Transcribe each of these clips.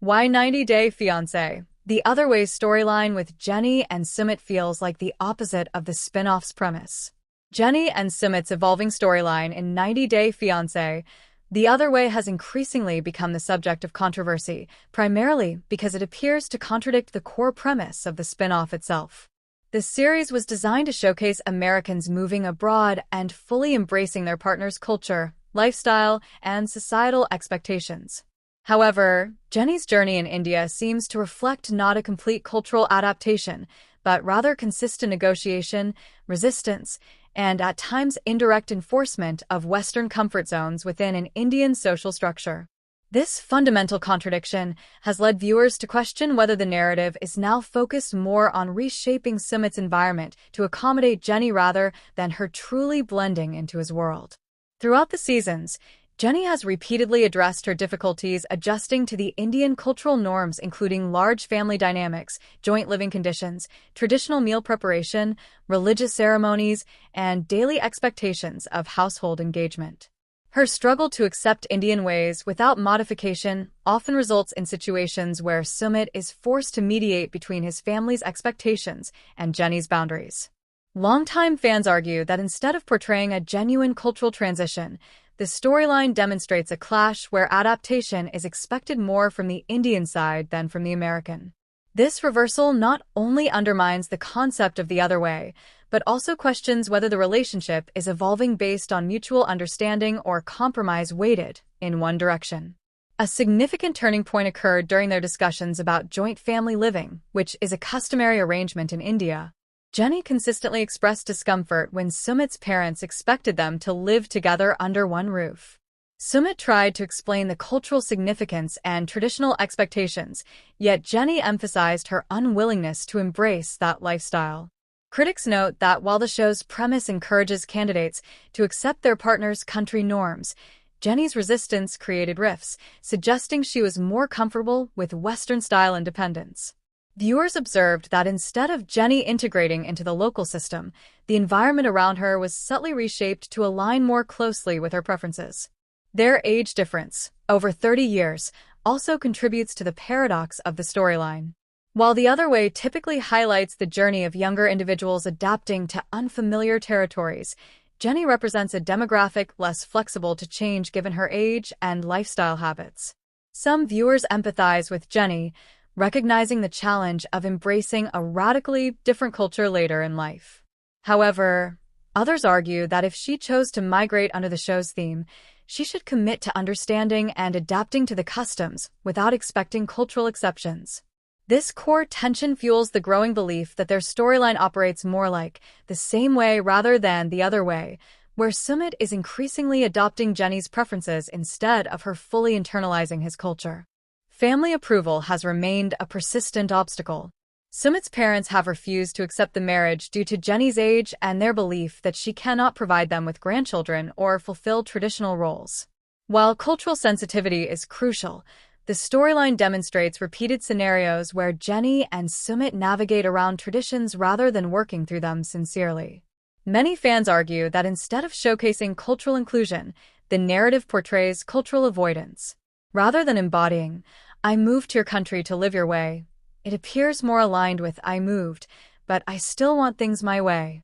Why 90-Day Fiancé? The Other Way's storyline with Jenny and Sumit feels like the opposite of the spin-off's premise. Jenny and Sumit's evolving storyline in 90-Day Fiancé, The Other Way has increasingly become the subject of controversy, primarily because it appears to contradict the core premise of the spin-off itself. The series was designed to showcase Americans moving abroad and fully embracing their partner's culture, lifestyle, and societal expectations. However, Jenny's journey in India seems to reflect not a complete cultural adaptation, but rather consistent negotiation, resistance, and at times indirect enforcement of Western comfort zones within an Indian social structure. This fundamental contradiction has led viewers to question whether the narrative is now focused more on reshaping Sumit's environment to accommodate Jenny rather than her truly blending into his world. Throughout the seasons, Jenny has repeatedly addressed her difficulties adjusting to the Indian cultural norms, including large family dynamics, joint living conditions, traditional meal preparation, religious ceremonies, and daily expectations of household engagement. Her struggle to accept Indian ways without modification often results in situations where Sumit is forced to mediate between his family's expectations and Jenny's boundaries. Longtime fans argue that instead of portraying a genuine cultural transition, the storyline demonstrates a clash where adaptation is expected more from the Indian side than from the American. This reversal not only undermines the concept of the other way, but also questions whether the relationship is evolving based on mutual understanding or compromise weighted in one direction. A significant turning point occurred during their discussions about joint family living, which is a customary arrangement in India. Jenny consistently expressed discomfort when Sumit's parents expected them to live together under one roof. Sumit tried to explain the cultural significance and traditional expectations, yet Jenny emphasized her unwillingness to embrace that lifestyle. Critics note that while the show's premise encourages candidates to accept their partner's country norms, Jenny's resistance created rifts, suggesting she was more comfortable with Western-style independence. Viewers observed that instead of Jenny integrating into the local system, the environment around her was subtly reshaped to align more closely with her preferences. Their age difference, over 30 years, also contributes to the paradox of the storyline. While The Other Way typically highlights the journey of younger individuals adapting to unfamiliar territories, Jenny represents a demographic less flexible to change given her age and lifestyle habits. Some viewers empathize with Jenny, recognizing the challenge of embracing a radically different culture later in life. However, others argue that if she chose to migrate under the show's theme, she should commit to understanding and adapting to the customs without expecting cultural exceptions. This core tension fuels the growing belief that their storyline operates more like the same way rather than the other way, where Sumit is increasingly adopting Jenny's preferences instead of her fully internalizing his culture. Family approval has remained a persistent obstacle. Sumit's parents have refused to accept the marriage due to Jenny's age and their belief that she cannot provide them with grandchildren or fulfill traditional roles. While cultural sensitivity is crucial, the storyline demonstrates repeated scenarios where Jenny and Sumit navigate around traditions rather than working through them sincerely. Many fans argue that instead of showcasing cultural inclusion, the narrative portrays cultural avoidance. Rather than embodying, "I moved to your country to live your way," it appears more aligned with "I moved, but I still want things my way."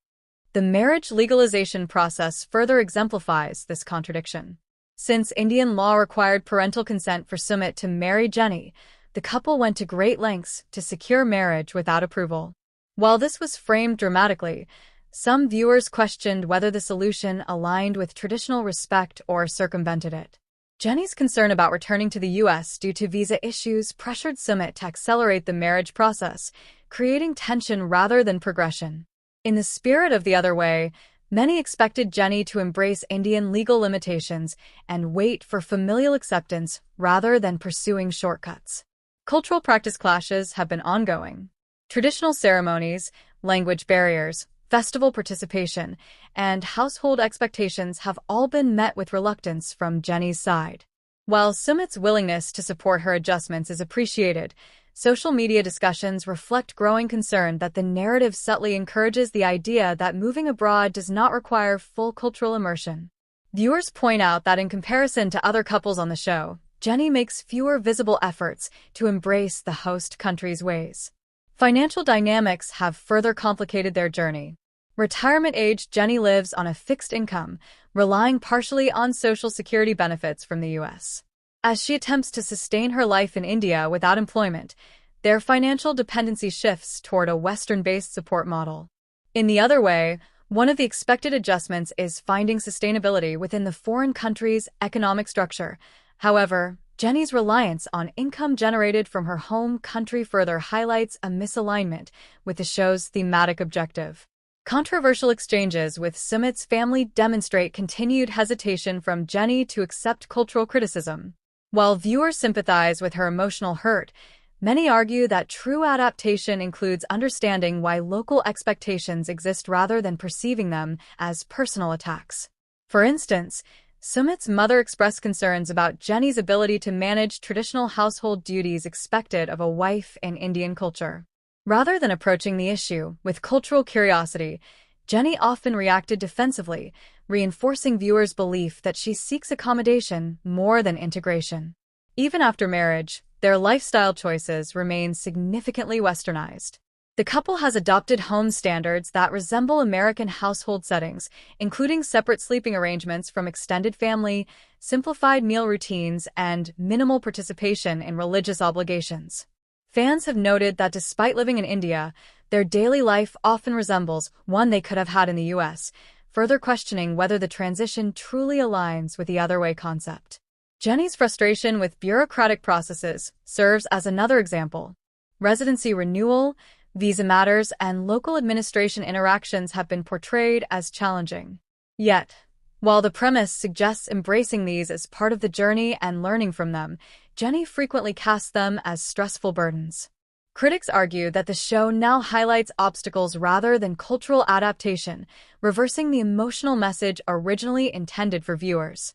The marriage legalization process further exemplifies this contradiction. Since Indian law required parental consent for Sumit to marry Jenny, the couple went to great lengths to secure marriage without approval. While this was framed dramatically, some viewers questioned whether the solution aligned with traditional respect or circumvented it. Jenny's concern about returning to the U.S. due to visa issues pressured Sumit to accelerate the marriage process, creating tension rather than progression. In the spirit of The Other Way, many expected Jenny to embrace Indian legal limitations and wait for familial acceptance rather than pursuing shortcuts. Cultural practice clashes have been ongoing. Traditional ceremonies, language barriers, festival participation, and household expectations have all been met with reluctance from Jenny's side. While Sumit's willingness to support her adjustments is appreciated, social media discussions reflect growing concern that the narrative subtly encourages the idea that moving abroad does not require full cultural immersion. Viewers point out that in comparison to other couples on the show, Jenny makes fewer visible efforts to embrace the host country's ways. Financial dynamics have further complicated their journey. Retirement age, Jenny lives on a fixed income, relying partially on Social Security benefits from the U.S. As she attempts to sustain her life in India without employment, their financial dependency shifts toward a Western-based support model. In the other way, one of the expected adjustments is finding sustainability within the foreign country's economic structure. However, Jenny's reliance on income generated from her home country further highlights a misalignment with the show's thematic objective. Controversial exchanges with Sumit's family demonstrate continued hesitation from Jenny to accept cultural criticism. While viewers sympathize with her emotional hurt, many argue that true adaptation includes understanding why local expectations exist rather than perceiving them as personal attacks. For instance, Sumit's mother expressed concerns about Jenny's ability to manage traditional household duties expected of a wife in Indian culture. Rather than approaching the issue with cultural curiosity, Jenny often reacted defensively, reinforcing viewers' belief that she seeks accommodation more than integration. Even after marriage, their lifestyle choices remain significantly westernized. The couple has adopted home standards that resemble American household settings, including separate sleeping arrangements from extended family, simplified meal routines, and minimal participation in religious obligations. Fans have noted that despite living in India, their daily life often resembles one they could have had in the U.S., further questioning whether the transition truly aligns with the other way concept. Jenny's frustration with bureaucratic processes serves as another example. Residency renewal, visa matters, and local administration interactions have been portrayed as challenging. Yet, while the premise suggests embracing these as part of the journey and learning from them, Jenny frequently casts them as stressful burdens. Critics argue that the show now highlights obstacles rather than cultural adaptation, reversing the emotional message originally intended for viewers.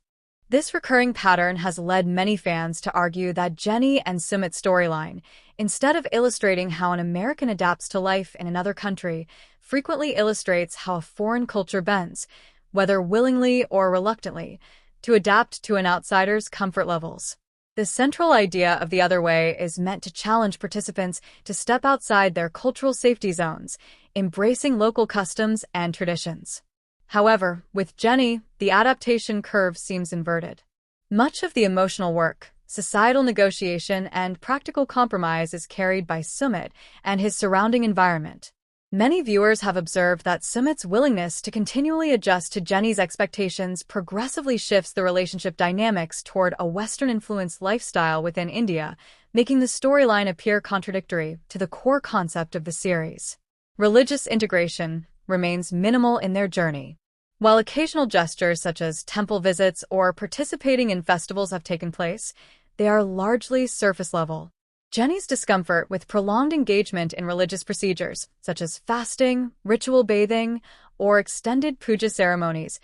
This recurring pattern has led many fans to argue that Jenny and Sumit's storyline, instead of illustrating how an American adapts to life in another country, frequently illustrates how a foreign culture bends, whether willingly or reluctantly, to adapt to an outsider's comfort levels. The central idea of The Other Way is meant to challenge participants to step outside their cultural safety zones, embracing local customs and traditions. However, with Jenny, the adaptation curve seems inverted. Much of the emotional work, societal negotiation, and practical compromise is carried by Sumit and his surrounding environment. Many viewers have observed that Sumit's willingness to continually adjust to Jenny's expectations progressively shifts the relationship dynamics toward a Western-influenced lifestyle within India, making the storyline appear contradictory to the core concept of the series. Religious integration remains minimal in their journey. While occasional gestures such as temple visits or participating in festivals have taken place, they are largely surface level. Jenny's discomfort with prolonged engagement in religious procedures, such as fasting, ritual bathing, or extended puja ceremonies,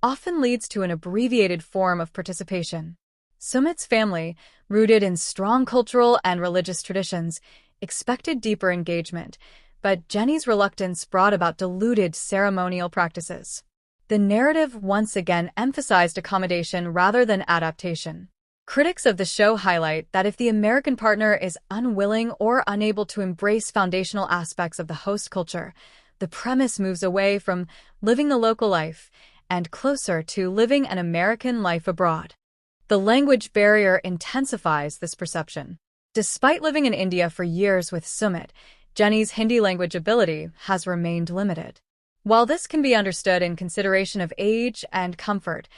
often leads to an abbreviated form of participation. Sumit's family, rooted in strong cultural and religious traditions, expected deeper engagement, but Jenny's reluctance brought about diluted ceremonial practices. The narrative once again emphasized accommodation rather than adaptation. Critics of the show highlight that if the American partner is unwilling or unable to embrace foundational aspects of the host culture, the premise moves away from living the local life and closer to living an American life abroad. The language barrier intensifies this perception. Despite living in India for years with Sumit, Jenny's Hindi language ability has remained limited. While this can be understood in consideration of age and comfort,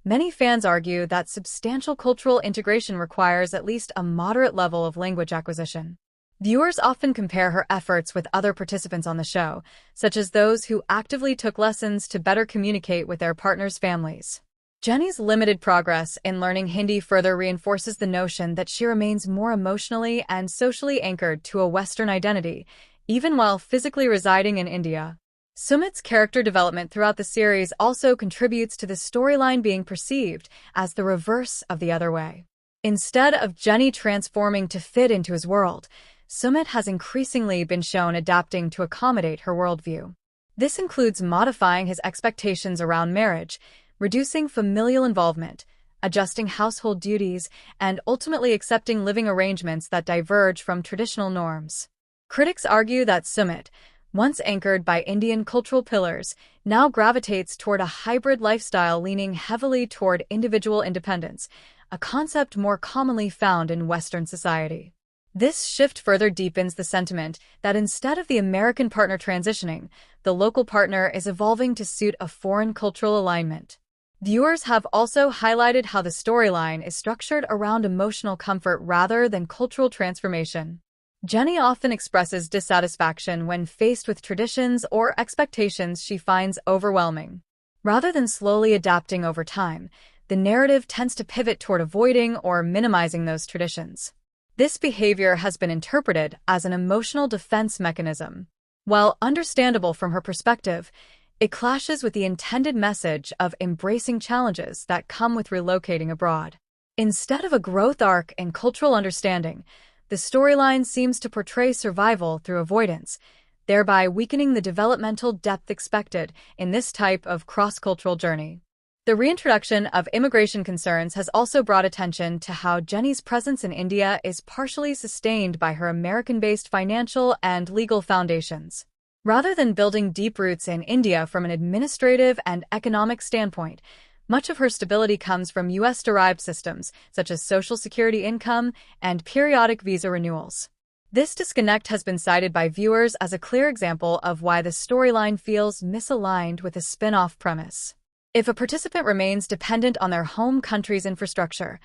many fans argue that substantial cultural integration requires at least a moderate level of language acquisition. Viewers often compare her efforts with other participants on the show, such as those who actively took lessons to better communicate with their partners' families. Jenny's limited progress in learning Hindi further reinforces the notion that she remains more emotionally and socially anchored to a Western identity, even while physically residing in India. Sumit's character development throughout the series also contributes to the storyline being perceived as the reverse of The Other Way. Instead of Jenny transforming to fit into his world, Sumit has increasingly been shown adapting to accommodate her worldview. This includes modifying his expectations around marriage, reducing familial involvement, adjusting household duties, and ultimately accepting living arrangements that diverge from traditional norms. Critics argue that Sumit, once anchored by Indian cultural pillars, now gravitates toward a hybrid lifestyle leaning heavily toward individual independence, a concept more commonly found in Western society. This shift further deepens the sentiment that instead of the American partner transitioning, the local partner is evolving to suit a foreign cultural alignment. Viewers have also highlighted how the storyline is structured around emotional comfort rather than cultural transformation. Jenny often expresses dissatisfaction when faced with traditions or expectations she finds overwhelming. Rather than slowly adapting over time, the narrative tends to pivot toward avoiding or minimizing those traditions. This behavior has been interpreted as an emotional defense mechanism. While understandable from her perspective, it clashes with the intended message of embracing challenges that come with relocating abroad. Instead of a growth arc in cultural understanding, the storyline seems to portray survival through avoidance, thereby weakening the developmental depth expected in this type of cross-cultural journey. The reintroduction of immigration concerns has also brought attention to how Jenny's presence in India is partially sustained by her American-based financial and legal foundations. Rather than building deep roots in India from an administrative and economic standpoint, much of her stability comes from U.S.-derived systems, such as Social Security income and periodic visa renewals. This disconnect has been cited by viewers as a clear example of why the storyline feels misaligned with a spin-off premise. If a participant remains dependent on their home country's infrastructure,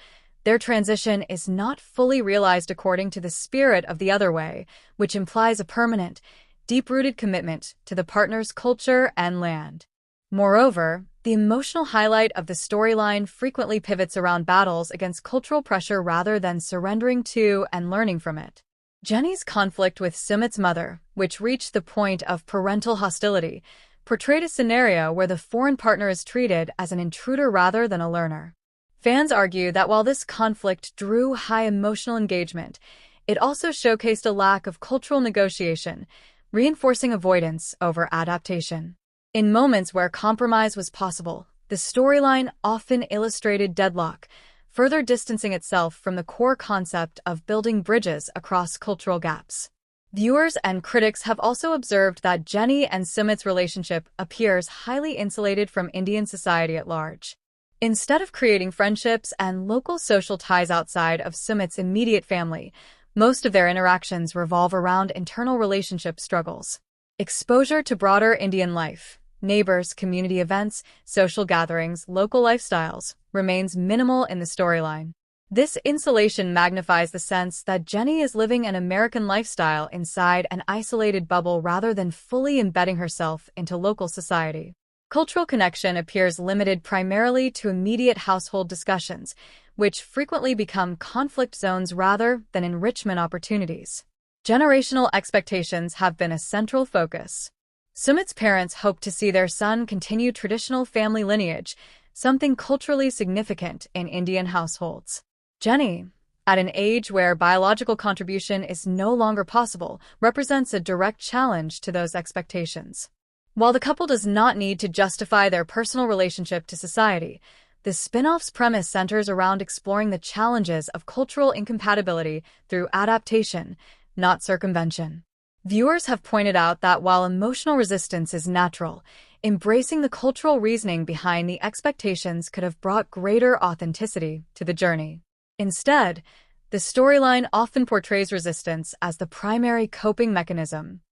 their transition is not fully realized according to the spirit of the other way, which implies a permanent, deep-rooted commitment to the partner's culture and land. Moreover, the emotional highlight of the storyline frequently pivots around battles against cultural pressure rather than surrendering to and learning from it. Jenny's conflict with Sumit's mother, which reached the point of parental hostility, portrayed a scenario where the foreign partner is treated as an intruder rather than a learner. Fans argue that while this conflict drew high emotional engagement, it also showcased a lack of cultural negotiation, reinforcing avoidance over adaptation. In moments where compromise was possible, the storyline often illustrated deadlock, further distancing itself from the core concept of building bridges across cultural gaps. Viewers and critics have also observed that Jenny and Sumit's relationship appears highly insulated from Indian society at large. Instead of creating friendships and local social ties outside of Sumit's immediate family, most of their interactions revolve around internal relationship struggles. Exposure to broader Indian life, neighbors, community events, social gatherings, local lifestyles, remains minimal in the storyline. This insulation magnifies the sense that Jenny is living an American lifestyle inside an isolated bubble rather than fully embedding herself into local society. Cultural connection appears limited primarily to immediate household discussions, which frequently become conflict zones rather than enrichment opportunities. Generational expectations have been a central focus. Sumit's parents hope to see their son continue traditional family lineage, something culturally significant in Indian households. Jenny, at an age where biological contribution is no longer possible, represents a direct challenge to those expectations. While the couple does not need to justify their personal relationship to society, the spin-off's premise centers around exploring the challenges of cultural incompatibility through adaptation, not circumvention. Viewers have pointed out that while emotional resistance is natural, embracing the cultural reasoning behind the expectations could have brought greater authenticity to the journey. Instead, the storyline often portrays resistance as the primary coping mechanism,